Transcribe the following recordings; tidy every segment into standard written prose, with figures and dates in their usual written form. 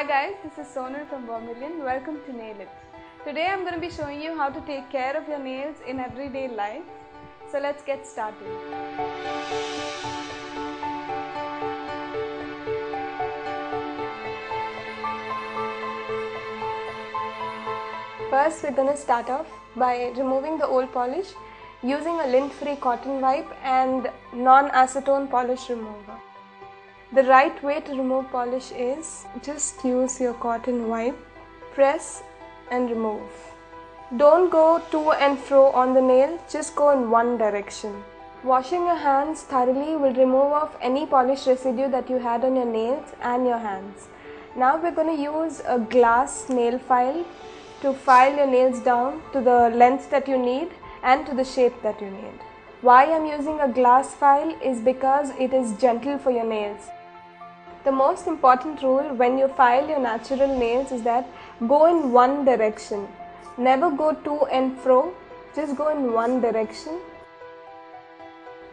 Hi guys, this is Sonal from Vermilion. Welcome to Nail It. Today I'm going to be showing you how to take care of your nails in everyday life. So let's get started. First, we're going to start off by removing the old polish using a lint-free cotton wipe and non-acetone polish remover. The right way to remove polish is just use your cotton wipe, press and remove. Don't go to and fro on the nail, just go in one direction. Washing your hands thoroughly will remove off any polish residue that you had on your nails and your hands. Now we're going to use a glass nail file to file your nails down to the length that you need and to the shape that you need. Why I'm using a glass file is because it is gentle for your nails. The most important rule when you file your natural nails is that go in one direction. Never go to and fro, just go in one direction.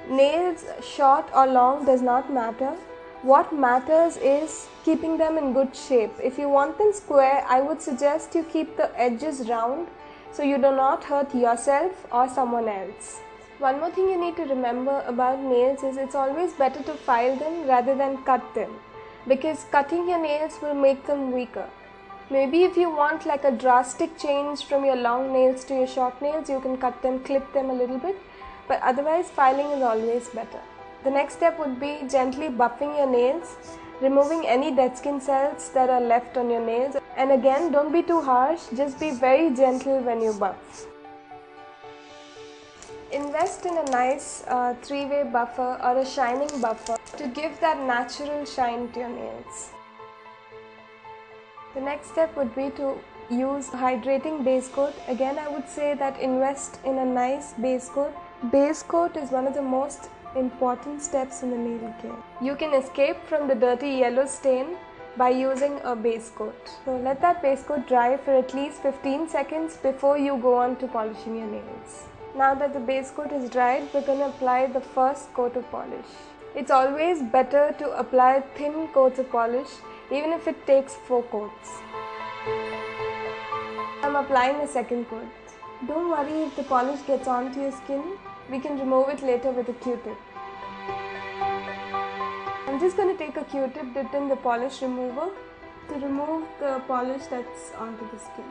Nails short or long does not matter. What matters is keeping them in good shape. If you want them square, I would suggest you keep the edges round so you do not hurt yourself or someone else. One more thing you need to remember about nails is it's always better to file them rather than cut them, because cutting your nails will make them weaker. Maybe if you want like a drastic change from your long nails to your short nails, you can cut them, clip them a little bit, but otherwise filing is always better. The next step would be gently buffing your nails, removing any dead skin cells that are left on your nails, and again, don't be too harsh, just be very gentle when you buff. Invest in a nice three-way buffer or a shining buffer to give that natural shine to your nails. The next step would be to use hydrating base coat. Again, I would say that invest in a nice base coat. Base coat is one of the most important steps in the nail care. You can escape from the dirty yellow stain by using a base coat. So let that base coat dry for at least 15 seconds before you go on to polishing your nails. Now that the base coat is dried, we're going to apply the first coat of polish. It's always better to apply thin coats of polish, even if it takes 4 coats. I'm applying the second coat. Don't worry if the polish gets onto your skin, we can remove it later with a Q-tip. I'm just going to take a Q-tip dipped in the polish remover to remove the polish that's onto the skin.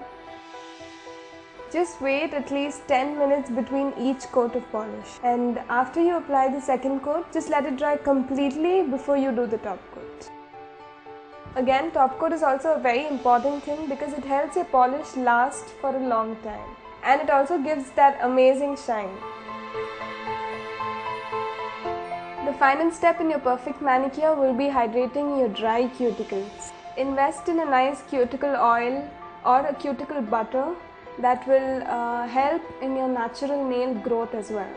Just wait at least 10 minutes between each coat of polish, and after you apply the second coat, just let it dry completely before you do the top coat. Again, top coat is also a very important thing because it helps your polish last for a long time, and it also gives that amazing shine. The final step in your perfect manicure will be hydrating your dry cuticles. Invest in a nice cuticle oil or a cuticle butter that will help in your natural nail growth as well.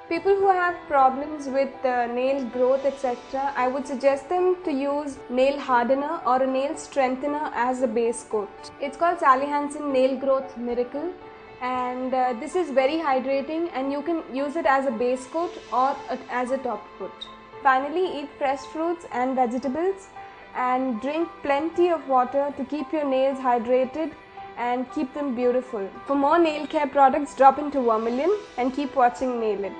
People who have problems with nail growth etc., I would suggest them to use nail hardener or a nail strengthener as a base coat. It's called Sally Hansen Nail Growth Miracle, and this is very hydrating and you can use it as a base coat or as a top coat. Finally, eat fresh fruits and vegetables and drink plenty of water to keep your nails hydrated and keep them beautiful. For more nail care products, drop into Vermilion and keep watching Nail It.